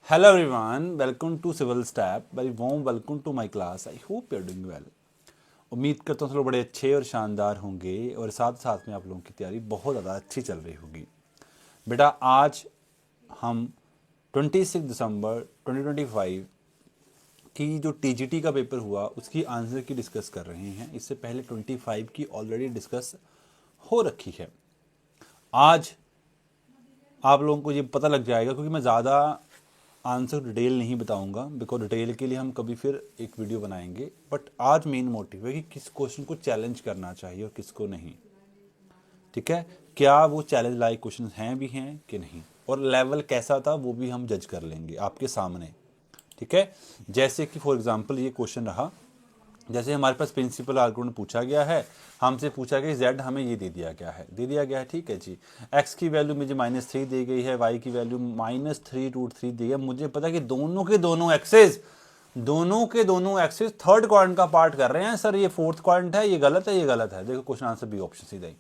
Hello everyone, welcome to Civil Step. Very warm welcome to my class. I hope you are doing well. उम्मीद करता हूँ सब लोग बड़े अच्छे और शानदार होंगे और साथ साथ में आप लोगों की तैयारी बहुत ज़्यादा अच्छी चल रही होगी। बेटा आज हम 26 दिसंबर 2025 की जो टीजीटी का पेपर हुआ उसकी आंसर की डिस्कस कर रहे हैं। इससे पहले 25 की ऑलरेडी डिस्कस हो रखी है। आज आप लोगों को ये पता लग जाएगा क्योंकि मैं ज़्यादा आंसर डिटेल नहीं बताऊंगा बिकॉज डिटेल के लिए हम कभी फिर एक वीडियो बनाएंगे। बट आज मेन मोटिव है कि किस क्वेश्चन को चैलेंज करना चाहिए और किसको नहीं। ठीक है, क्या वो चैलेंज लाइक क्वेश्चन हैं भी हैं कि नहीं और लेवल कैसा था वो भी हम जज कर लेंगे आपके सामने। ठीक है, जैसे कि फॉर एग्जांपल ये क्वेश्चन रहा, जैसे हमारे पास प्रिंसिपल आर्गुमेंट पूछा गया है, हमसे पूछा गया z हमें ये दे दिया गया है, ठीक है जी। x की वैल्यू मुझे -3 दी गई है, y की वैल्यू -3√3 दी है। मुझे पता है कि दोनों के दोनों एक्सेस थर्ड क्वाड्रेंट का पार्ट कर रहे हैं। सर ये फोर्थ क्वाड्रेंट है, ये गलत है। देखो क्वेश्चन आंसर बी ऑप्शन सीधा ही।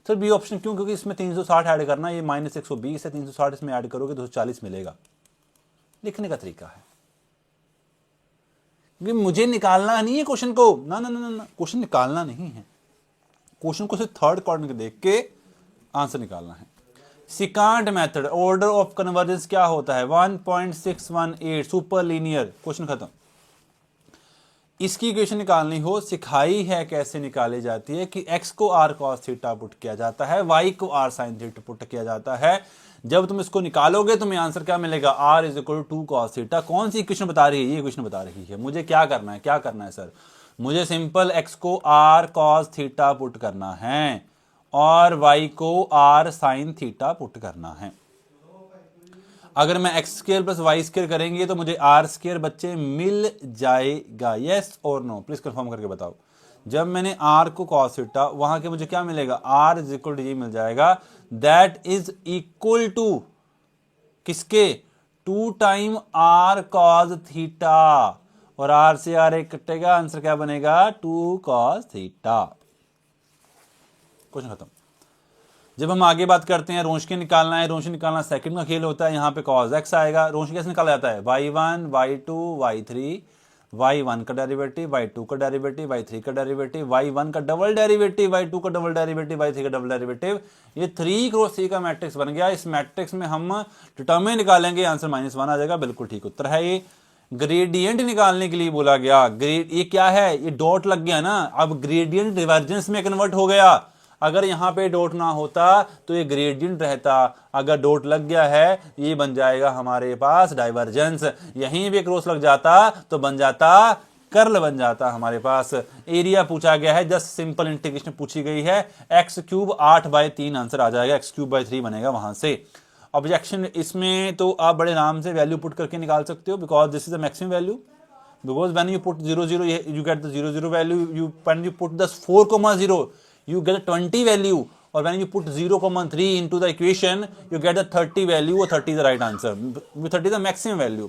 सर बी ऑप्शन क्यों? क्योंकि इसमें 360 ऐड करना, ये -120 है, 360 इसमें ऐड करोगे 240 मिलेगा। लिखने का तरीका है, क्योंकि मुझे निकालना नहीं है क्वेश्चन को। ना ना ना ना, क्वेश्चन निकालना नहीं है, क्वेश्चन को सिर्फ थर्ड क्वाड्रेंट देख के आंसर निकालना है। Second method order of convergence क्या होता है? 1.618 सुपर लीनियर। क्वेश्चन खत्म। इसकी इक्वेशन निकालनी हो, सिखाई है कैसे निकाली जाती है कि x को r cos थीटा पुट किया जाता है, y को r sin थीटा पुट किया जाता है। जब तुम इसको निकालोगे तुम्हें आंसर क्या मिलेगा? r is equal to 2 cos theta. कौन सी इक्वेशन बता रही है? ये इक्वेशन बता रही है। मुझे क्या करना है सर? मुझे सिंपल x को r cos थीटा पुट करना है और y को r sin थीटा पुट करना है। अगर मैं X square plus Y square करेंगे तो मुझे आर स्क्वायर बच्चे मिल जाएगा। यस और नो? प्लीज कंफर्म करके बताओ। जब मैंने आर को कॉस थीटा, वहां के मुझे क्या मिलेगा? आर इज इक्वल टू ये मिल जाएगा। दैट इज इक्वल टू किसके? 2 टाइम आर कॉस थीटा, और आर से आर एक कटेगा, आंसर क्या बनेगा? 2 कॉस थीटा। क्वेश्चन खत्म। जब हम आगे बात करते हैं रोंशकी निकालना है, रोंशकी निकालना सेकंड का खेल होता है। यहाँ पे cos x आएगा। रोंशकी कैसे निकाला जाता है? y1 y2 y3, y1 का डेरिवेटिव, y2 का डेरिवेटिव, y3 का डेरिवेटिव, y1 का डबल डेरिवेटिव, y2 का डबल डेरिवेटिव, y3 का डबल डेरिवेटिव। ये 3 क्रॉस 3 का मैट्रिक्स बन गया। इस मैट्रिक्स में हम डिटरमिनेंट निकालेंगे, आंसर -1 आ जाएगा। बिल्कुल ठीक उत्तर है ये। ग्रेडियंट निकालने के लिए बोला गया। ये क्या है? ये डॉट लग गया ना, अब ग्रेडियंट डिवर्जेंस में कन्वर्ट हो गया। अगर यहां पे डॉट ना होता तो ये ग्रेडियंट रहता। अगर डॉट लग गया है ये बन जाएगा हमारे पास डाइवर्जेंस। यहीं भी क्रॉस लग जाता तो बन जाता कर्ल, बन जाता हमारे पास। एरिया पूछा गया है, जस्ट सिंपल इंटीग्रेशन पूछी गई है। x³ 8/3 आंसर आ जाएगा, x³/3 बनेगा वहां से। ऑब्जेक्शन इसमें तो आप बड़े आराम से वैल्यू पुट करके निकाल सकते हो, because this is the maximum value. Because when you put 0 0 you get the 0 0 value. When you put the 4,0 you get the 20 value, or when you put 0,3 into the equation you get the 30 value, or 30 is the right answer. 30 is the maximum value.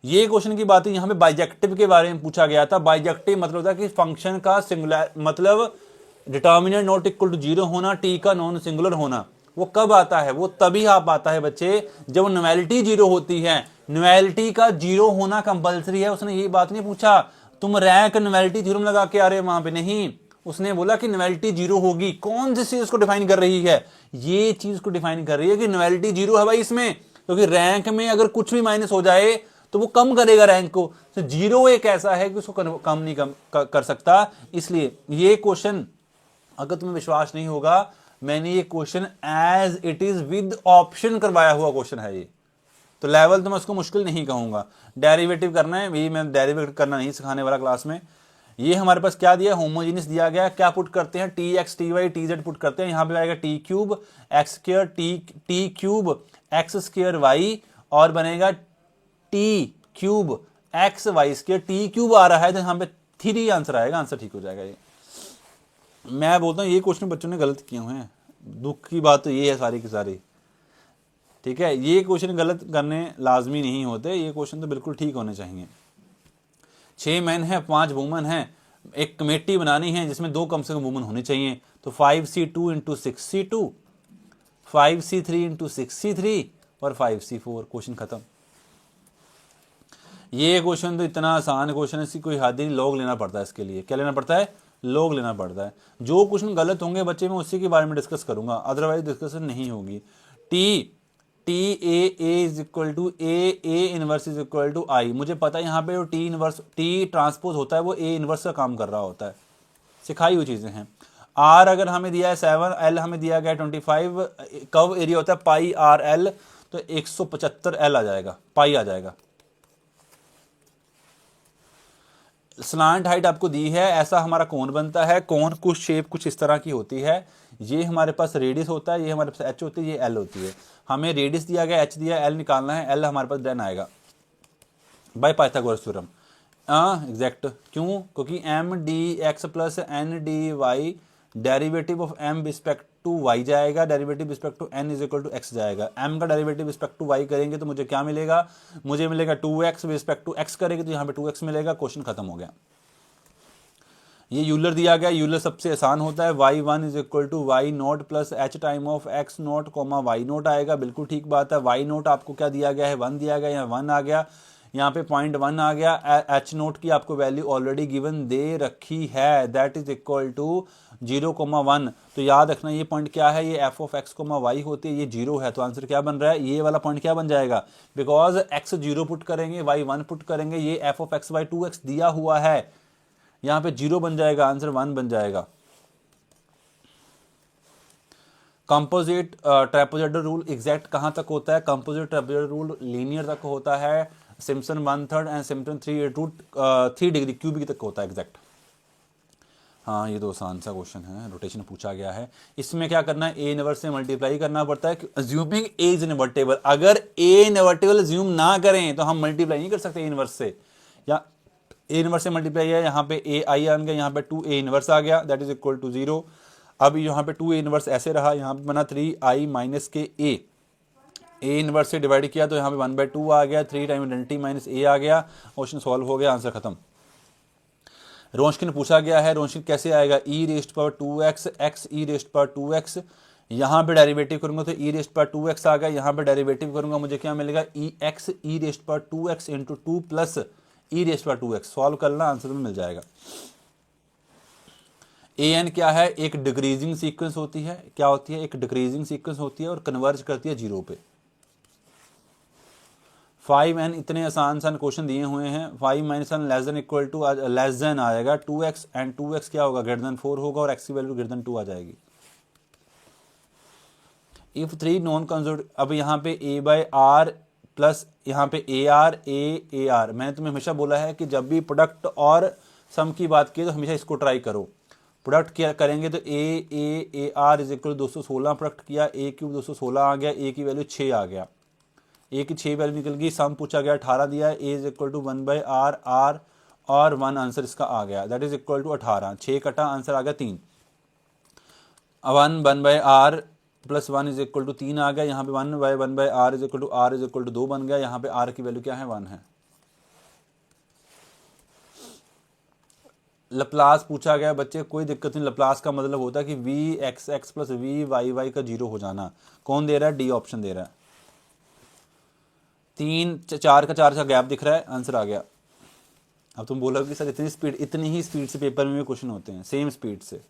ये question की बात है। यहाँ पे bijective के बारे में पूछा गया था। बाइजेक्टिव मतलब होता है कि फंक्शन का सिंगुलर, मतलब डिटर्मिनेंट नॉट इक्वल टू 0 होना, टी का नॉन सिंगुलर होना। वो कब आता है? वो तभी आप आता है बच्चे जब न्यूमेलिटी 0 होती है। न्यूमेलिटी का 0 होना कंपलसरी है। उसने ये बात नहीं पूछा तुम रैंक न्यूमेलिटी थ्योरम लगा के आ रहे हो वहां पे, नहीं। उसने बोला कि न्यूमेलिटी 0 होगी। कौन सी चीज को डिफाइन कर रही है? ये चीज को डिफाइन कर रही है कि न्यूमेलिटी 0 है भाई इसमें, क्योंकि रैंक में अगर कुछ भी माइनस हो जाए तो वो कम करेगा रैंक को। तो 0 एक ऐसा है कि उसको कम नहीं कर सकता। इसलिए ये क्वेश्चन, अगर तुम्हें विश्वास नहीं होगा, मैंने ये question as it is with option करवाया हुआ क्वेश्चन है ये, तो लेवल तो मैं उसको मुश्किल नहीं कहूंगा। डेरिवेटिव करना है, ये मैं डेरिवेटिव करना नहीं सिखाने वाला क्लास में। ये हमारे पास क्या दिया? होमोजेनियस दिया गया। क्या पुट करते हैं? tx ty tz पुट करते हैं। यहां पे आएगा t³ x² t³ x² y, और बनेगा t³ x y²। t³ आ रहा है तो यहां पे 3 आंसर आएगा, आंसर ठीक हो जाएगा। ये मैं बोलता हूं ये क्वेश्चन बच्चों ने गलत किए हुए हैं। दुख की बात तो ये है सारी की सारी। ठीक है, ये क्वेश्चन गलत करने लाजमी नहीं होते, ये क्वेश्चन तो बिल्कुल ठीक होने चाहिए। 6 मैन है, 5 वुमन है, एक कमेटी बनानी है जिसमें 2 कम से कम वुमन होनी चाहिए। तो 5c2 into 6c2, 5c3 into 6c3 और 5c4। क्वेश्चन खत्म। ये क्वेश्चन तो इतना आसान क्वेश्चन है, इसकी कोई हद ही नहीं, लॉग लेना पड़ता है इसके लिए। क्या लेना पड़ता है? लॉग लेना पड़ता है। जो क्वेश्चन गलत होंगे बच्चे, मैं उसी के बारे में डिस्कस करूंगा, अदरवाइज डिस्कशन नहीं होगी। T T A is equal to A inverse is equal to I. मुझे पता है यहाँ पे जो टी इनवर्स, टी ट्रांसपोज होता है वो ए इनवर्स का काम कर रहा होता है, सिखाई हुई चीजें हैं। आर अगर हमें दिया है 7, एल हमें दिया गया 25, कव एरिया होता है पाई आर एल, तो 175 एल आ जाएगा, पाई आ जाएगा। स्लांट हाइट आपको दी है, ऐसा हमारा कोन बनता है। कोन कुछ शेप कुछ इस तरह की होती है। ये हमारे पास रेडियस होता है, ये हमारे पास एच होती है, ये एल होती है। हमें रेडियस दिया गया, एच दिया, एल निकालना है। एल हमारे पास देन आएगा बाय पाइथागोरस थ्योरम। एग्जैक्ट क्यों? क्योंकि M D X plus N D Y, derivative of M respect to Y जाएगा, derivative respect to N is equal to X जाएगा। एम का डेरिवेटिव रिस्पेक्ट टू वाई करेंगे तो मुझे क्या मिलेगा? मुझे मिलेगा 2x, रिस्पेक्ट टू एक्स करेंगे तो यहाँ पे 2x मिलेगा। क्वेश्चन खत्म हो गया। ये यूलर दिया गया, यूलर सबसे आसान होता है। y1 is equal to Y naught plus H time of X naught comma Y naught आएगा, बिल्कुल ठीक बात है। वाई नोट आपको क्या दिया गया है? 1 दिया गया, यहाँ 1 आ गया, यहाँ पे 0.1 आ गया। एच नोट की आपको वैल्यू ऑलरेडी गिवन दे रखी है, दैट इज इक्वल टू 0,1। तो याद रखना ये पॉइंट क्या है? ये F of X comma Y होती है, ये 0 है, तो आंसर क्या बन रहा है? ये वाला पॉइंट क्या बन जाएगा? बिकॉज एक्स 0 पुट करेंगे, वाई 1 पुट करेंगे, ये F of x Y 2x दिया हुआ है, यहाँ पे 0 बन जाएगा, आंसर 1 बन जाएगा। कंपोजिट ट्रेपेजॉइडल रूल एग्जैक्ट कहां तक होता है? कंपोजिट ट्रेपेजॉइडल रूल लीनियर तक होता है, Simpson 1/3 and Simpson 3 degree cubic तक होता है एग्जैक्ट। हाँ, ये तो आसान सा क्वेश्चन है, रोटेशन पूछा गया है। इसमें क्या करना है? ए इनवर्स से मल्टीप्लाई करना पड़ता है, अज्यूमिंग ए इज इनवर्टेबल। अगर ए इनवर्टेबल अज्यूम ना करें तो हम मल्टीप्लाई नहीं कर सकते ए इनवर्स से, या ए इनवर्स से मल्टीप्लाई है, यहाँ पे ए आई आ गया, यहाँ पे 2a इनवर्स आ गया, दैट इज इक्वल टू 0। अब यहाँ पे 2a इनवर्स ऐसे रहा, यहाँ पे बना 3i माइनस के ए इनवर्स से डिवाइड किया तो यहाँ पे 1/2 आ गया, 3 टाइम आइडेंटिटी माइनस ए आ गया। क्वेश्चन सॉल्व हो गया, आंसर खत्म। रोंशकिन पूछा गया है, रोंशकिन कैसे आएगा? e rest power 2x, x e rest power 2x, यहाँ पे डेरिवेटिव करूंगा तो e रेस्ट पावर 2x आ गया, यहाँ पे डेरिवेटिव करूंगा मुझे क्या मिलेगा? x e rest power 2x into 2 plus e rest power 2x। Solve करना, आंसर में मिल जाएगा। an क्या है? एक डिक्रीजिंग सीक्वेंस होती है। क्या होती है? एक डिक्रीजिंग सीक्वेंस होती है और कन्वर्ज करती है 0 पे। 5n इतने आसान क्वेश्चन दिए हुए हैं। 5 minus one less than equal to less than आएगा 2x, एंड 2x क्या होगा? ग्रेटर देन 4 होगा, और x की वैल्यू ग्रेटर देन 2 आ जाएगी। इफ 3 नॉन कंजर्व, अब यहाँ पे a बाई आर प्लस यहाँ पे ए आर, मैंने तुम्हें हमेशा बोला है कि जब भी प्रोडक्ट और सम की बात की तो हमेशा इसको ट्राई करो। प्रोडक्ट क्या करेंगे तो A R is equal 216 product किया, ए क्यूब 216 आ गया, ए की वैल्यू 6 आ गया, ए की 6 वैल्यू निकल गई। सम पूछा गया 18 दिया है, A is equal to 1 by R और 1 आंसर इसका आ गया, दैट इज इक्वल टू 18। 6 कटा, आंसर आ गया 3। 1 by R plus 1 is equal to 3 आ गया, यहाँ पे 1 by R is equal to 2 बन गया, यहाँ पे आर की वैल्यू क्या है? 1 है। लप्लास पूछा गया बच्चे, कोई दिक्कत नहीं। लप्लास का मतलब होता है कि V X X plus V Y Y का 0 हो जाना। कौन दे रहा है? डी ऑप्शन दे रहा है। 3 4 का 4 का गैप दिख रहा है, आंसर आ गया। अब तुम बोलोगे कि सर इतनी ही स्पीड से पेपर में भी क्वेश्चन होते हैं, सेम स्पीड से,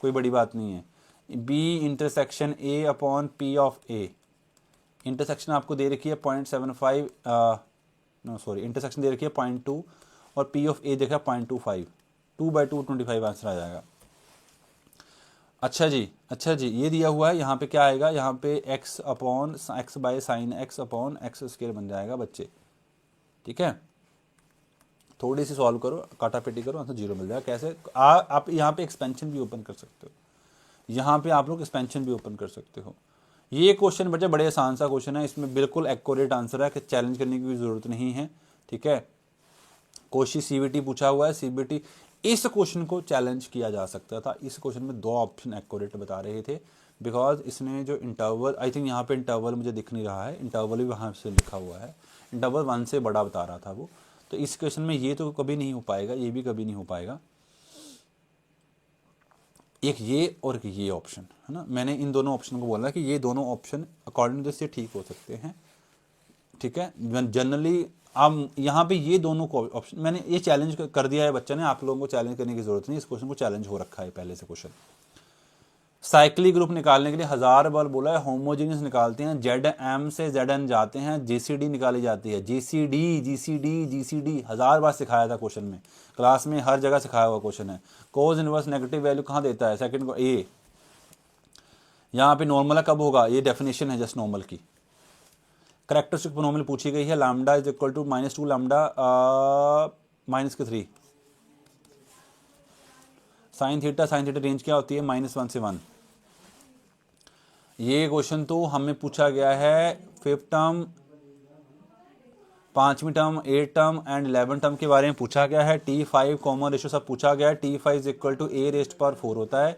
कोई बड़ी बात नहीं है। B intersection A upon P of A, intersection आपको दे रखी है 0.75, नो सॉरी, इंटरसेक्शन दे रखी है 0.2 और पी ऑफ ए देखा 0.25, 2/2 25 आंसर आ जाएगा। अच्छा जी, ये दिया हुआ है, यहाँ पे क्या आएगा? यहाँ पे x upon x by sine x upon x square बन जाएगा बच्चे, ठीक है। थोड़ी सी सॉल्व करो, काटा पेटी करो, आंसर 0 मिल जाएगा। कैसे? आप यहाँ पे एक्सपेंशन भी ओपन कर सकते हो, यहाँ पे आप लोग एक्सपेंशन भी ओपन कर सकते हो। ये क्वेश्चन बच्चे बड़े आसान सा क्वेश्चन है, इसमें बिल्कुल एक्यूरेट आंसर है कि चैलेंज करने की भी जरूरत नहीं है, ठीक है। कोशी सीबीटी पूछा हुआ है, सीबीटी इस क्वेश्चन को चैलेंज किया जा सकता था। इस क्वेश्चन में 2 ऑप्शन एक्यूरेट बता रहे थे, बिकॉज इसने जो इंटरवल, आई थिंक यहाँ पे इंटरवल मुझे दिख नहीं रहा है, इंटरवल भी वहाँ से लिखा हुआ है, इंटरवल 1 से बड़ा बता रहा था वो। तो इस क्वेश्चन में ये तो कभी नहीं हो पाएगा, ये भी कभी नहीं हो पाएगा। एक ये और एक ये ऑप्शन है ना, मैंने इन दोनों ऑप्शन को बोला कि ये दोनों ऑप्शन अकॉर्डिंग टू दिस ठीक हो सकते हैं, ठीक है। जनरली अब यहाँ पे ये दोनों को ऑप्शन मैंने ये चैलेंज कर दिया है बच्चा ने, आप लोगों को चैलेंज करने की जरूरत नहीं, इस क्वेश्चन को चैलेंज हो रखा है पहले से क्वेश्चन। साइक्लिक ग्रुप निकालने के लिए 1000 बार बोला है, होमोजीनियस निकालते हैं, जेड एम से जेड एन जाते हैं, जीसीडी निकाली जाती है, जीसीडी जीसीडी जीसीडी 1000 बार सिखाया था क्वेश्चन में, क्लास में हर जगह सिखाया हुआ क्वेश्चन है। कोज इनवर्स नेगेटिव वैल्यू कहाँ देता है, सेकंड को ए, यहाँ पे नॉर्मल कब होगा, ये डेफिनेशन है जस्ट नॉर्मल की। करेक्टरिस्टिक पोनोमियल पूछी गई है, lambda is equal to -2 lambda -3 sine theta range क्या होती है -1 से 1। ये क्वेश्चन तो हमें पूछा गया है 5th टर्म, 5वीं term, 8th term and 11th term के बारे में पूछा गया है। T5 कॉमन रेशियो सब पूछा गया है। T5 is equal to a⁻4 होता है,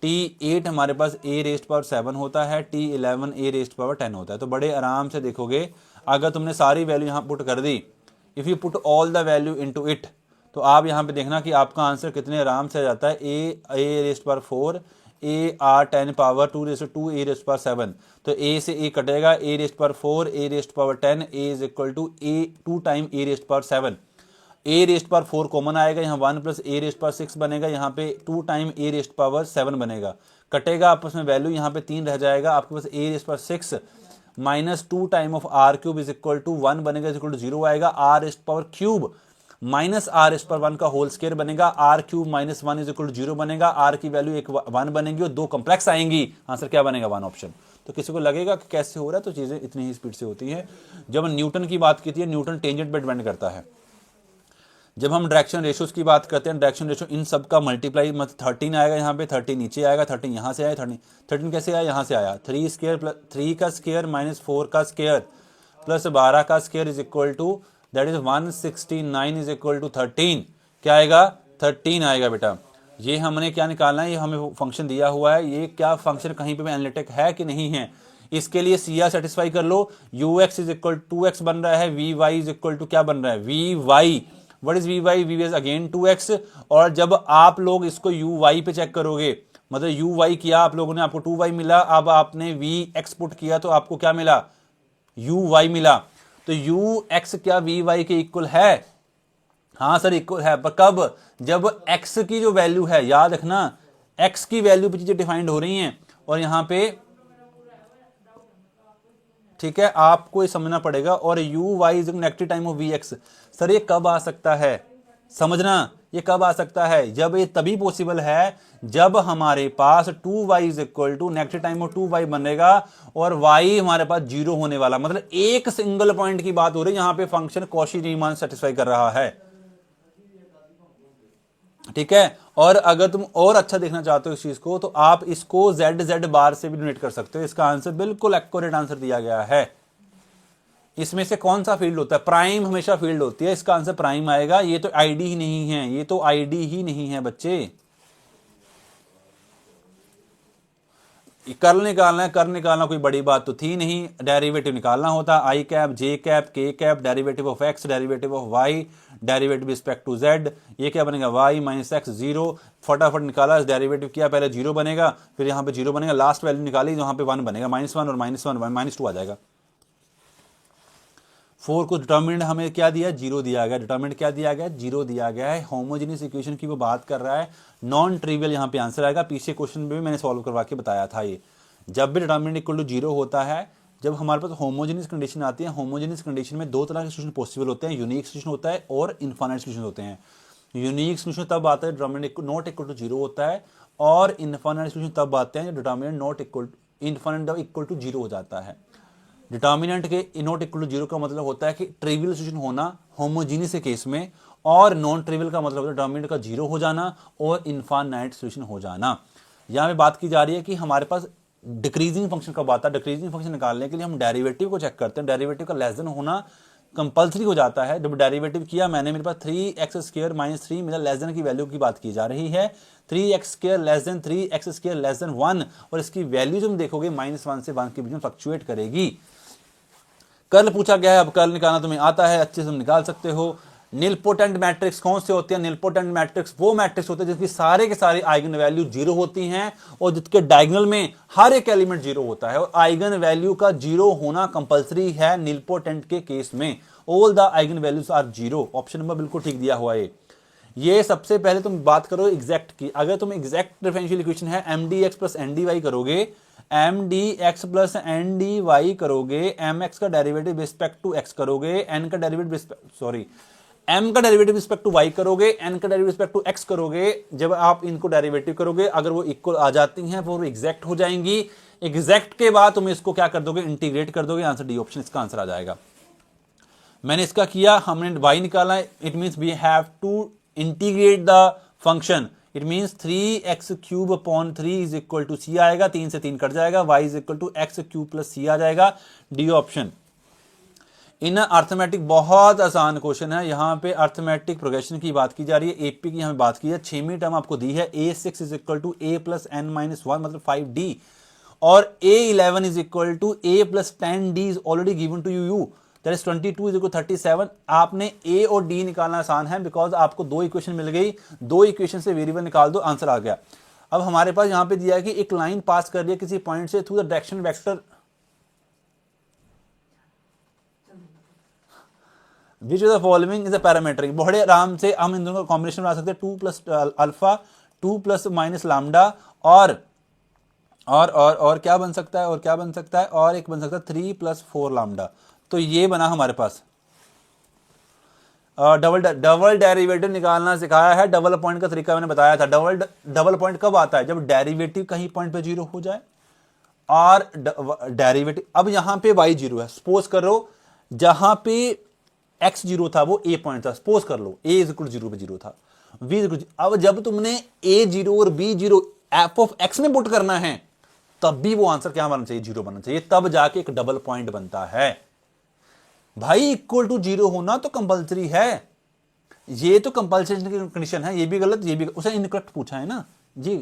T8 हमारे पास a⁻7 होता है, T11 a⁻10 होता है। तो बड़े आराम से देखोगे, अगर तुमने सारी वैल्यू यहाँ पुट कर दी, if you put all the value into it, तो आप यहाँ पे देखना कि आपका आंसर कितने आराम से आ जाता है, a⁻4 a⁻10 पावर 2 a⁻7। तो a से a कटेगा, a⁻4 a⁻10 a is equal to a 2 time a⁻7। a⁻4 common आएगा, यहाँ 1 प्लस a⁻6 बनेगा, यहाँ पे 2 टाइम a⁻7 बनेगा, कटेगा आपस में वैल्यू, यहाँ पे 3 रह जाएगा, आपके पास a⁻6 minus 2 time of r³ is equal to 1 बनेगा, इज इक्वल टू 0 आएगा, r³ माइनस r⁻1 का होल स्क्वायर बनेगा, r³ minus 1 is equal to 0 बनेगा, r की वैल्यू 1 बनेगी और 2 कॉम्प्लेक्स आएंगी, आंसर क्या बनेगा 1 ऑप्शन। तो किसी को लगेगा कि कैसे हो रहा है, तो चीजें इतनी ही स्पीड से होती हैं। जब न्यूटन की बात की थी, न्यूटन टेंजेंट पे डिपेंड करता है। जब हम डायरेक्शन रेशियोज की बात करते हैं, डायरेक्शन रेशियो इन सब का मल्टीप्लाई, मतलब 13 आएगा, यहाँ पे 30 नीचे आएगा, 13 यहाँ से आया, 13 कैसे आया, यहाँ से आया, 3 स्क्वायर प्लस 3 का स्क्वायर माइनस 4 का स्क्वायर प्लस 12 का square is equal to that is 169 is equal to 13। क्या आएगा, 13 आएगा बेटा। ये हमने क्या निकालना है, ये हमें फंक्शन दिया हुआ है, ये क्या फंक्शन कहीं पे एनालिटिक है कि नहीं है, इसके लिए CR सेटिस्फाई कर लो। ux is equal to 2x बन रहा है, vy इज इक्वल टू क्या बन रहा है, vy। What is vy, vy is again 2x। और जब आप लोग इसको uy पे चेक करोगे, मतलब uy किया आप लोगों ने, आपको 2y मिला, अब आपने vx पुट किया तो आपको क्या मिला, uy मिला। तो ux क्या vy के इक्वल है, हाँ सर इक्वल है, पर कब, जब x की जो वैल्यू है, याद रखना x की वैल्यू पे चीजें डिफाइंड हो रही हैं, और यहां पे ठीक है आपको ये समझना पड़ेगा। और uy is negative time of vx, sir ये कब आ सकता है, समझना ये कब आ सकता है, जब ये तभी पॉसिबल है जब हमारे पास 2y is equal to negative time of 2y बनेगा और y हमारे पास 0 होने वाला, मतलब एक सिंगल पॉइंट की बात हो रही है, यहां पे फंक्शन कॉची रीमान सेटिस्फाई कर रहा है, ठीक है। और अगर तुम और अच्छा देखना चाहते हो इस चीज को, तो आप इसको z बार से भी डिनोट कर सकते हो। इसका आंसर बिल्कुल एक्यूरेट आंसर दिया गया है। इसमें से कौन सा फील्ड होता है, प्राइम हमेशा फील्ड होती है, इसका आंसर प्राइम आएगा। ये तो आईडी ही नहीं है, ये तो आईडी ही नहीं है बच्चे। कर्ल निकालना है, कर्ल निकालना कोई बड़ी बात तो थी नहीं, डेरिवेटिव निकालना होता, I cap J cap K cap, derivative of X, derivative of Y, derivative respect to Z, ये क्या बनेगा वाई माइनस एक्स 0। फटाफट निकाला, डेरिवेटिव किया, पहले 0 बनेगा, फिर यहाँ पे 0 बनेगा, लास्ट वैल्यू निकाली, यहाँ पे 1 बनेगा, -1 और -1 -2 आ जाएगा। 4 को डिटर्मिनेंट हमें क्या दिया, 0 दिया गया, डिटर्मिनेंट क्या दिया गया, 0 दिया गया है। होमोजेनियस इक्वेशन की वो बात कर रहा है, नॉन ट्रिवियल यहाँ पे आंसर आएगा। पीछे क्वेश्चन में भी मैंने सॉल्व करवा के बताया था। ये जब भी डिटर्मिनेंट इक्वल टू 0 होता है, जब हमारे पास होमोजेनियस कंडीशन आती है, होमोजेनियस कंडीशन में 2 तरह के सॉल्यूशन पॉसिबल होते हैं, यूनिक सॉल्यूशन होता है और इनफाइनाइट सॉल्यूशन होते हैं। यूनिक सॉल्यूशन तब आता है डिटर्मिनेंट नॉट इक्वल टू 0 होता है, और इनफाइनाइट सॉल्यूशन तब आते हैं जब determinant not equal infinite equal to 0 हो जाता है। डिटर्मिनेंट के नॉट इक्वल टू 0 का मतलब होता है कि ट्रिवियल सॉल्यूशन होना होमोजेनियस के केस में, और नॉन ट्रिवियल का मतलब होता है डिटर्मिनेंट का 0 हो जाना और इनफाइनाइट सॉल्यूशन हो जाना। यहाँ पे बात की जा रही है कि हमारे पास डिक्रीजिंग फंक्शन कब आता है। डिक्रीजिंग फंक्शन निकालने के लिए हम डेरिवेटिव को चेक करते हैं, डेरिवेटिव का लेस देन होना कंपल्सरी हो जाता है। जब डेरिवेटिव किया मैंने, मेरे पास 3x² - 3 मेरा लेस देन की वैल्यू की बात की जा रही है, 3x² less than 3x² less than 1, और इसकी वैल्यू जो देखोगे -1 से 1 के बीच में फ्लक्चुएट करेगी। कर्ल पूछा गया है, अब कर्ल निकालना तुम्हें आता है, अच्छे से तुम निकाल सकते हो। निलपोटेंट मैट्रिक्स कौन से होते हैं? निलपोटेंट मैट्रिक्स वो मैट्रिक्स होते हैं जिसकी सारे के सारे आइगन वैल्यू जीरो होती हैं और जिसके डायगोनल में हर एक एलिमेंट जीरो होता है, और आइगन वैल्यू का जीरो होना कंपलसरी है निलपोटेंट के केस में। All the eigen values are zero. Option number बिल्कुल ठीक दिया हुआ है। ये सबसे पहले तुम बात करो एग्जैक्ट की। अगर तुम एग्जैक्ट डिफरेंशियल इक्वेशन है M D X plus N D Y करोगे, M D X plus N D Y करोगे, एम एक्स का डेरिवेटिव रिस्पेक्ट टू एक्स करोगे, एन का डेरिवेटिव सॉरी एम का डेरिवेटिव रिस्पेक्ट टू वाई करोगे, N का derivative respect to X करोगे। जब आप इनको डेरिवेटिव करोगे अगर वो इक्वल आ जाती हैं वो एग्जैक्ट हो जाएंगी। एग्जैक्ट के बाद तुम इसको क्या कर दोगे? इंटीग्रेट कर दोगे। आंसर डी ऑप्शन इसका आंसर आ जाएगा। मैंने इसका किया, हमने y निकाला। It means we have to integrate the function. It means 3x³ upon 3 is equal to c आएगा, 3 से 3 कट जाएगा, y is equal to x³ plus c आ जाएगा। D option. इन अर्थमेटिक बहुत आसान क्वेश्चन है। यहां पे अर्थमेटिक प्रोग्रेशन की बात की जा रही है, एपी की हमें बात की है। 6वीं टर्म आपको दी है a6 is equal to a plus n-1 मतलब 5d, और a11 is equal to a plus 10d is already given to you. That is 22 is equal 37। आपने ए और डी निकालना आसान है बिकॉज आपको दो इक्वेशन मिल गई, दो इक्वेशन से वेरिएबल निकाल दो, आंसर आ गया। अब हमारे पास यहां पे दिया है कि एक लाइन पास कर रही है किसी पॉइंट से through the direction vector which is the following is a parametric. बड़े आराम से हम इन दोनों का कॉम्बिनेशन बना सकते हैं, 2 plus alpha 2 plus minus lambda और क्या बन सकता है, और क्या बन सकता है, और एक बन सकता है 3 प्लस 4 लैम्डा। तो ये बना हमारे पास। डबल डेरिवेटिव निकालना सिखाया है, डबल पॉइंट का तरीका मैंने बताया था। डबल पॉइंट कब आता है? जब डेरिवेटिव कहीं पॉइंट पे जीरो हो जाए और डेरिवेटिव। अब यहां पे y जीरो है, सपोज करो जहां पे x जीरो था वो a पॉइंट था, सपोज कर लो a इज इक्वल जीरो पे जीरो था, v इज इक्वल। अब जब तुमने a जीरो और b zero F of x में पुट करना है तब भी वो आंसर क्या बनना चाहिए? जीरो बनना चाहिए, तब जाके एक डबल पॉइंट बनता है। भाई इक्वल टू जीरो होना तो कंपलसरी है, ये तो कंपल्सन की कंडीशन है। ये भी गलत, ये भी उसे इनकरेक्ट पूछा है ना जी।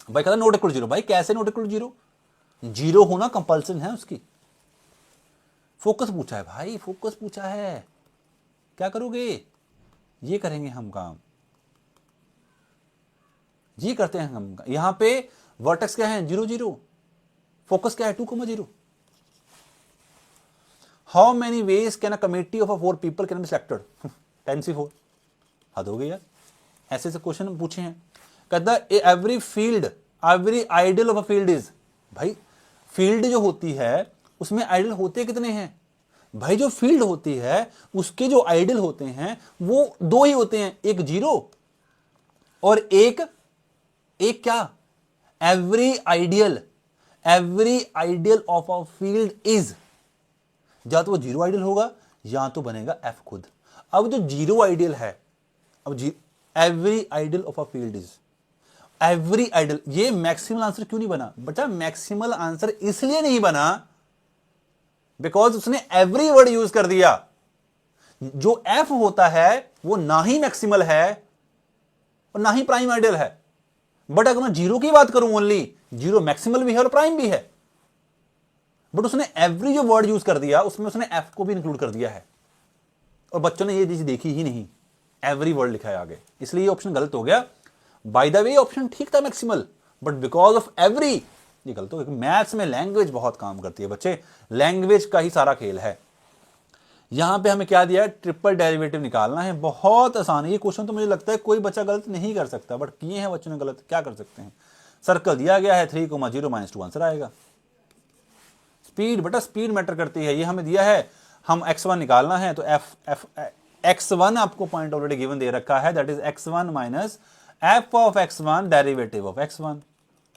भाई कहता नोट इक्वल जीरो, भाई कैसे नोट इक्वल जीरो? जीरो होना कंपल्सन है उसकी। फोकस पूछा है भाई, फोकस पूछा है, क्या करोगे? ये करेंगे हम काम, ये करते हैं हम। यहां पे वर्टेक्स क्या है? 0 0। फोकस क्या है? 2,0। How many ways can a committee of 4 people can be selected? 10c4। हद हो गई यार, ऐसे से क्वेश्चन पूछे हैं। कहता every field, every ideal of a field is. भाई फील्ड जो होती है उसमें आइडियल होते कितने हैं? भाई जो फील्ड होती है उसके जो आइडियल होते हैं वो दो ही होते हैं, एक जीरो और एक क्या? Every ideal of a field is. या तो वो जीरो आइडियल होगा या तो बनेगा एफ खुद। अब जो जीरो आइडियल है, अब every ideal of a field is, every ideal. ये मैक्सिमल आंसर क्यों नहीं बना बच्चा? मैक्सिमल आंसर इसलिए नहीं बना बिकॉज उसने एवरी वर्ड यूज कर दिया। जो एफ होता है वो ना ही मैक्सिमल है और ना ही प्राइम आइडियल है। बट अगर मैं जीरो की बात करूं, ओनली जीरो मैक्सिमल भी है और प्राइम भी है, बट उसने एवरी जो वर्ड यूज कर दिया उसमें उसने एफ को भी इंक्लूड कर दिया है, और बच्चों ने ये चीज देखी ही नहीं, एवरी वर्ड लिखा है आगे, इसलिए ये ऑप्शन गलत हो गया। बाय द वे ऑप्शन ठीक था maximal, but because of every ये गलत हो गया। मैथ्स में लैंग्वेज बहुत काम करती है बच्चे, लैंग्वेज का ही सारा खेल है। यहां पे हमें क्या दिया है? ट्रिपल डेरिवेटिव निकालना है, बहुत आसान है ये क्वेश्चन। तो मुझे लगता है कोई बच्चा गलत नहीं कर सकता, बट किए हैं बच्चों ने गलत, क्या कर सकते हैं? सर्कल दिया गया है 3,0 - 2 आंसर आएगा। स्पीड बेटा, स्पीड मैटर करती है। ये हमें दिया है, हम x1 निकालना है तो x1 आपको पॉइंट ऑलरेडी गिवन दे रखा है, that is x1 minus f of x1 derivative of x1।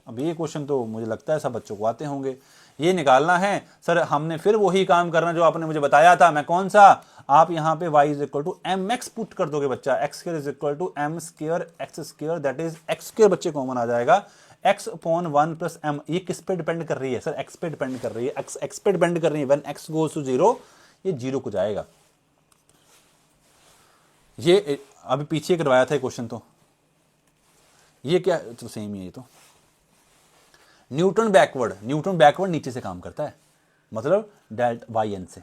अब ये क्वेश्चन तो मुझे लगता है सब बच्चों को आते होंगे। ये निकालना है सर, हमने फिर वही काम करना जो आपने मुझे बताया था। मैं कौन सा? आप यहां पे y is equal to mx put कर दोगे बच्चा, x square is equal to m square x square, that is x square बच्चे कॉमन आ जाएगा, x अपॉन 1 प्लस m। ये किस पे डिपेंड कर रही है सर? x पे डिपेंड कर रही है, x पे डिपेंड कर रही है। व्हेन x गोज टू 0 ये 0 को जाएगा। ये अभी पीछे करवाया था क्वेश्चन, तो ये क्या? तो सेम ही है ये तो। न्यूटन बैकवर्ड नीचे से काम करता है, मतलब डेल्टा वाई एन से।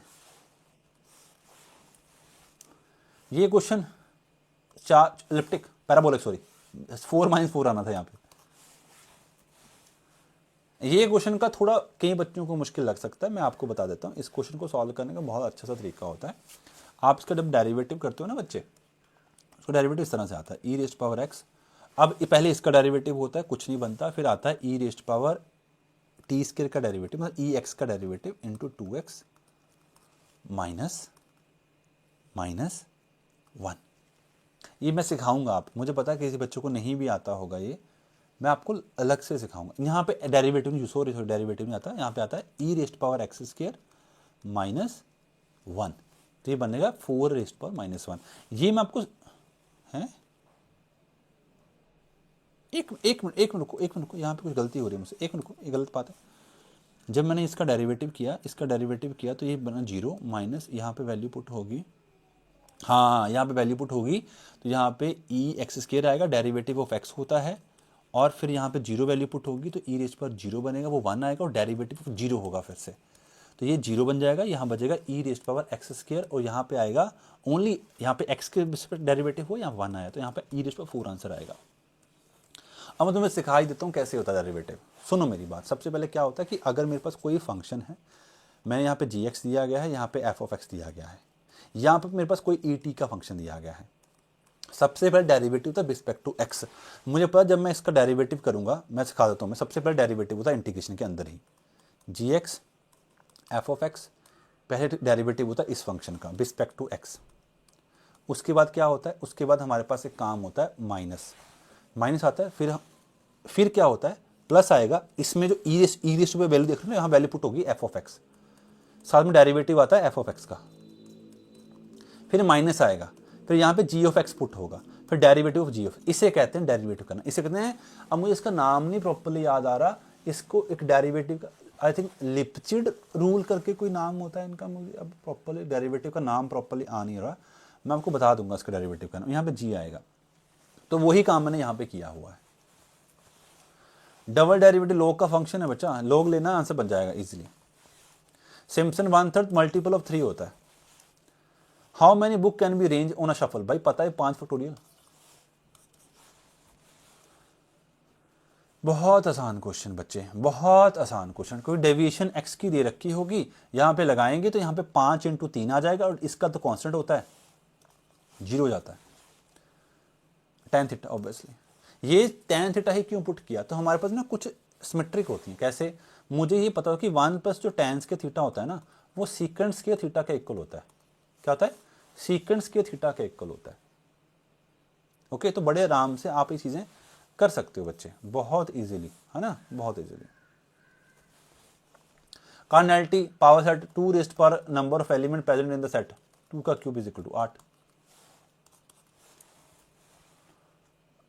ये क्वेश्चन एलिप्टिक पैराबोलिक, सॉरी 4 - 4 आना था यहाँ पे। ये क्वेश्चन का थोड़ा कई बच्चों को मुश्किल लग सकता है, मैं आपको बता देता हूँ। इस क्वेश्चन को सॉल्व करने का बहुत अच्छा सा तरीका होता है। आप इसका जब डेरिवेटिव करते हो ना बच्चे, उसका डेरिवेटिव इस तरह से आता है e रेस्ट पावर x। अब पहले इसका डेरिवेटिव होता है, कुछ नहीं बनता, फिर आता है e rest power T square का डेरिवेटिव, मतलब ई एक्स का डेरिवेटिव इंटू 2x माइनस 1। ये मैं सिखाऊंगा आप, मुझे पता है किसी बच्चों को नहीं भी आता होगा, ये मैं आपको अलग से सिखाऊंगा। यहाँ पे डेरिवेटिव नहीं, सॉरी डेरिवेटिव नहीं आता, यहाँ पे आता है E raised power X square minus 1, तो ये बनेगा 4 रेस्ट पावर माइनस 1। ये मैं आपको हैं एक मिनट रुको, यहाँ पे कुछ गलती हो रही है मुझसे, एक मिनट रुको, ये गलत बात है। जब मैंने इसका डेरिवेटिव किया तो ये बना 0 माइनस, यहाँ पे वैल्यू पुट होगी, हाँ यहाँ पे वैल्यू पुट होगी, तो यहाँ पे ई एक्स स्क्वायर आएगा, डेरिवेटिव ऑफ एक्स होता है, और फिर यहाँ पे 0 वैल्यू पुट होगी, तो ई रेस्ट पर 0 बनेगा, वो 1 आएगा, और डेरिवेटिव ऑफ 0 होगा फिर से, तो ये 0 बन जाएगा। यहाँ बचेगा ई रेस्ट पावर एक्स स्क्वायर, और यहाँ पे आएगा ओनली, यहाँ पे एक्स के डेरिवेटिव हो, यहाँ 1 आया, तो यहाँ पे ई रेस्ट पावर 4 आंसर आएगा। अब मैं तुम्हें सिखा ही देता हूँ कैसे होता है डेरिवेटिव। सुनो मेरी बात, सबसे पहले क्या होता है कि अगर मेरे पास कोई फंक्शन है, मैंने यहाँ पे जी एक्स दिया गया है, यहाँ पे एफ ऑफ एक्स दिया गया है, यहाँ पे मेरे पास कोई ई टी का फंक्शन दिया गया है, सबसे पहले डेरिवेटिव था रिस्पेक्ट टू एक्स। मुझे पता जब मैं इसका डेरिवेटिव करूँगा, मैं सिखा देता हूँ, मैं सबसे पहले डेरिवेटिव होता है इंटीग्रेशन के अंदर ही, जी एक्स एफ ऑफ एक्स, पहले डेरिवेटिव होता है इस फंक्शन का रिस्पेक्ट टू एक्स। उसके बाद क्या होता है, उसके बाद हमारे पास एक काम होता है माइनस आता है, फिर क्या होता है, प्लस आएगा, इसमें जो ई रेस्ट पे वैल्यू देख रहे हो, यहाँ वैल्यू पुट होगी एफ ऑफ एक्स, साथ में डेरिवेटिव आता है एफ ऑफ एक्स का, फिर माइनस आएगा, फिर यहाँ पे जी ऑफ एक्स पुट होगा, फिर डेरिवेटिव ऑफ जी ऑफ, इसे कहते हैं डेरिवेटिव करना, इसे कहते हैं, अब मुझे इसका नाम नहीं प्रॉपर्ली याद आ रहा, इसको एक डेरिवेटिव का आई थिंक लिप्चिड रूल करके कोई नाम होता है इनका, मुझे अब प्रॉपर्ली डेरिवेटिव का नाम प्रॉपर्ली आ नहीं रहा, मैं आपको बता दूंगा इसका डेरिवेटिव का नाम। यहाँ पे जी आएगा, तो वही काम मैंने यहाँ पे किया हुआ है। डबल डेरिवेटिव लॉग का फंक्शन है बच्चा, लॉग लेना आंसर बन जाएगा इजीली। सिम्पसन 1/3 मल्टीपल ऑफ 3 होता है। How many book can be range on a shuffle, भाई पता है 5 फैक्टोरियल, बहुत आसान क्वेश्चन बच्चे, बहुत आसान क्वेश्चन। कोई डेविएशन एक्स की दे रखी होगी, यहाँ पे लगाएंगे तो यहाँ पे 5 × 3 आ जाएगा, और इसका तो कांस्टेंट होता है 0 हो जाता है, tan थीटा ऑब्वियसली। ये tan थीटा ही क्यों पुट किया, तो हमारे पास ना कुछ सिमेट्रिक होती है। कैसे, मुझे ये पता हो कि 1 प्लस जो tan के थीटा होता है ना, वो सीकेंड के थीटा के इक्वल होता है। क्या होता है, सीकेंड के थीटा के इक्वल होता है। ओके, तो बड़े आराम से आप ये चीजें कर सकते हो बच्चे, बहुत इजीली, है ना, बहुत easily. Cardinality power set 2 raised पर number of element present in the set, 2 का क्यूब इज इक्वल टू 8।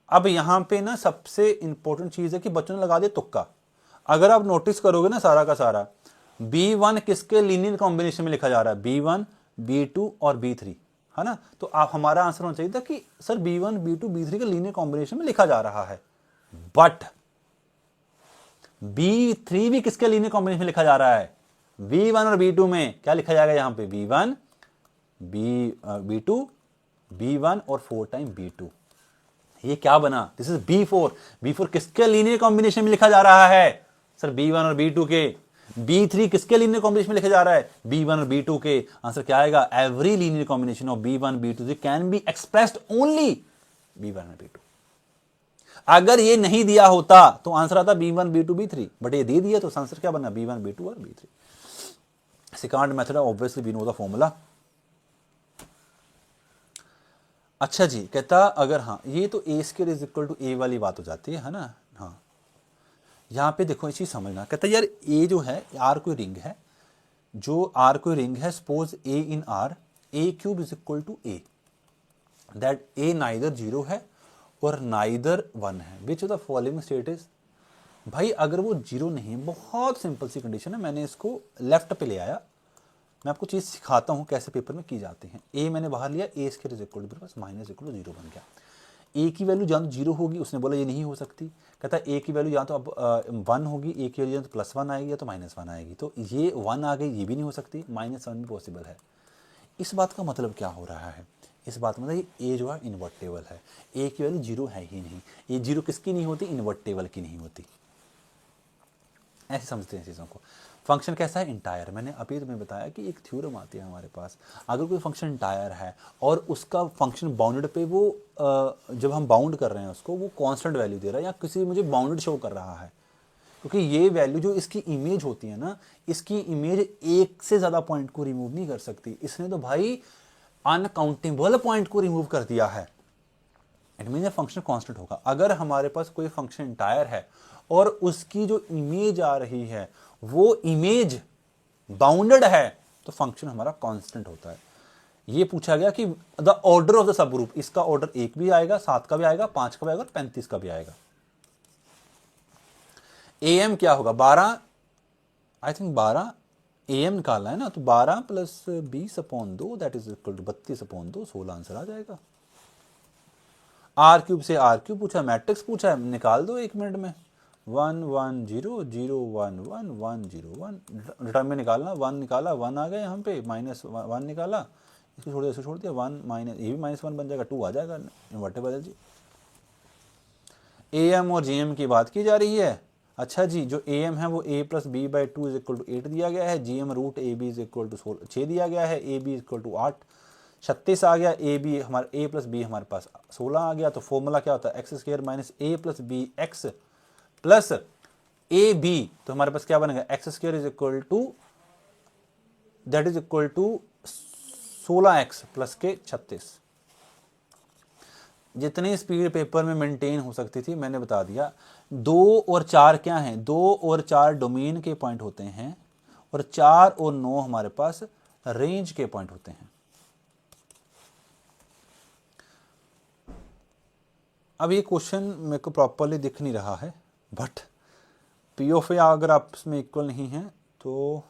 अब यहां पे ना सबसे इंपॉर्टेंट चीज है कि बच्चों ने लगा दिया तुक्का। अगर आप नोटिस करोगे ना सारा का सारा, B1 किसके लीनियर कॉम्बिनेशन में लिखा जा रहा है, B1 B2 और B3, है ना, तो आप हमारा आंसर होना चाहिए था कि सर B1 B2 B3 के लीनियर कॉम्बिनेशन में लिखा जा रहा है, बट B3 भी किसके लीनियर कॉम्बिनेशन में लिखा जा रहा है, B1 और B2 में। क्या लिखा जाएगा यहां पे, B1 B2 B1 और 4 टाइम B2। ये क्या बना, दिस इज B4 किसके लीनियर कॉम्बिनेशन में लिखा जा रहा है, सर B1 और B2 के। B3 किसके लीनियर कॉम्बिनेशन में लिखा जा रहा है, B1 और B2 के। आंसर क्या आएगा, every linear combination of B1 B2 can be expressed only B1 और B2। अगर ये नहीं दिया होता तो आंसर आता B1 B2 B3, बट ये दे दिया तो आंसर क्या बना, B1 B2 और B3। Second method obviously we know the formula. अच्छा जी, कहता अगर, हाँ ये तो A square is equal to A वाली बात हो जाती है ना। हाँ यहाँ पे देखो इसी समझना, कहता यार ए जो है, आर कोई रिंग है, जो आर कोई रिंग है, suppose A in R, A cube is equal to A, that A neither 0 है और नाइदर 1 है, which of the following state is. भाई अगर वो 0 नहीं, बहुत सिंपल सी कंडीशन है, मैंने इसको लेफ्ट पे ले आया, मैं आपको चीज़ सिखाता हूँ कैसे पेपर में की जाती है। ए मैंने बाहर लिया, ए स्क्वायर इज इक्वल टू बस माइनस इक्वल टू 0 बन गया। ए की वैल्यू जहाँ तो 0 होगी, उसने बोला ये नहीं हो सकती, कहता है ए की वैल्यू जहाँ तो अब 1 होगी, ए की वैल्यू जहाँ तो +1 आएगी या तो -1 आएगी, तो ये 1 आ गई, ये भी नहीं हो सकती, -1 भी पॉसिबल है। इस बात का मतलब क्या हो रहा है इस बात में ये जो है इन्वर्टेबल है, ए की वैल्यू 0 है ही नहीं। ये 0 किसकी नहीं होती? इन्वर्टेबल की नहीं होती। ऐसे समझते हैं चीज़ों को। फंक्शन कैसा है? इंटायर। मैंने अभी तुम्हें बताया कि एक थ्योरम आती है हमारे पास, अगर कोई फंक्शन इंटायर है और उसका फंक्शन बाउंडेड पे वो जब हम बाउंड कर रहे हैं उसको, वो कांस्टेंट वैल्यू दे रहा है या किसी मुझे बाउंडेड शो कर रहा है, क्योंकि ये वैल्यू जो इसकी इमेज होती है ना, इसकी इमेज एक से ज़्यादा पॉइंट को रिमूव नहीं कर सकती। इसने तो भाई अनकाउंटेबल पॉइंट को रिमूव कर दिया है। इट मीन फंक्शन कांस्टेंट होगा। अगर हमारे पास कोई फंक्शन इंटायर है और उसकी जो इमेज आ रही है वो इमेज बाउंडेड है, तो फंक्शन हमारा कांस्टेंट होता है। ये पूछा गया कि the order of the sub group, इसका ऑर्डर 1 भी आएगा, 7 का भी आएगा, 5 का भी आएगा और 35 का भी आएगा। AM क्या होगा? 12, आई थिंक 12 AM निकालना है ना, तो 12 plus 20/2 that is equal to 32/2, 16 answer आ जाएगा। R³ से R³ पूछा, मैट्रिक्स पूछा है, निकाल दो 1 मिनट में। 1 1 0 0 1 1 1 0 1, रिटर्न में निकालना, 1 निकाला, 1 आ गया यहाँ पे, -1 निकाला, इसको छोड़ दिया, इसको छोड़ दिया, 1 माइनस, ये भी -1 बन जाएगा, 2 आ जाएगा, इन्वर्टेबल जी। AM और GM की बात की जा रही है। अच्छा जी, जो AM है वो A + B/2 = 8 दिया गया है, GM √AB = 6 दिया गया है, AB = 8, 36 आ गया, AB हमारा A + B हमारे पास 16 आ गया। तो फॉर्मूला क्या होता है? x² - A + BX + AB, तो हमारे पास क्या बनेगा? x² that is equal to 16x + के 36। जितनी स्पीड पेपर में मेंटेन हो सकती थी मैंने बता दिया। 2 और 4 क्या हैं? 2 और 4 डोमेन के पॉइंट होते हैं और 4 और 9 हमारे पास रेंज के पॉइंट होते हैं। अब ये क्वेश्चन मेरे को प्रॉपरली दिख नहीं रहा है, बट P ऑफ A अगर आपस में इक्वल नहीं है तो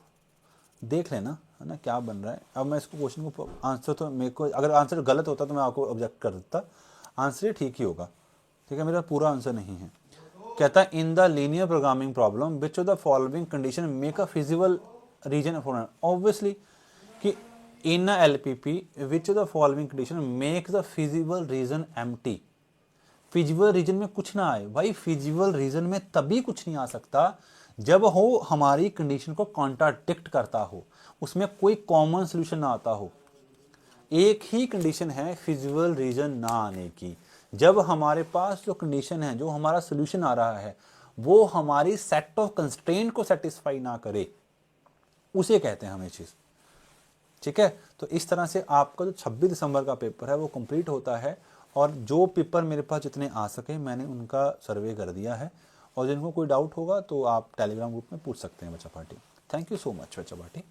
देख लेना, है ना, क्या बन रहा है। अब मैं इसको क्वेश्चन को आंसर, तो मेरे को अगर आंसर गलत होता तो मैं आपको ऑब्जेक्ट कर देता, आंसर ये ठीक ही होगा, ठीक है। मेरा पूरा आंसर नहीं है। कहता है in the linear programming problem which of the following condition make a feasible region for, obviously कि इन अ LPP which of the following condition make the feasible region empty. Feasible region में कुछ ना आए भाई, फिजिबल रीजन में तभी कुछ नहीं आ सकता जब हो हमारी कंडीशन को कॉन्ट्राडिक्ट करता हो, उसमें कोई कॉमन सोल्यूशन ना आता हो। एक ही कंडीशन है फिजिबल रीजन ना आने की, जब हमारे पास जो कंडीशन है, जो हमारा सोल्यूशन आ रहा है, वो हमारी सेट ऑफ कंस्ट्रेंट को सेटिस्फाई ना करे, उसे कहते हैं हम ये चीज, ठीक है। तो इस तरह से आपका जो 26 दिसंबर का पेपर है वो कंप्लीट होता है, और जो पेपर मेरे पास जितने आ सके मैंने उनका सर्वे कर दिया है, और जिनको कोई डाउट होगा तो आप टेलीग्राम ग्रुप में पूछ सकते हैं बच्चा party. Thank you so much बच्चा पार्टी।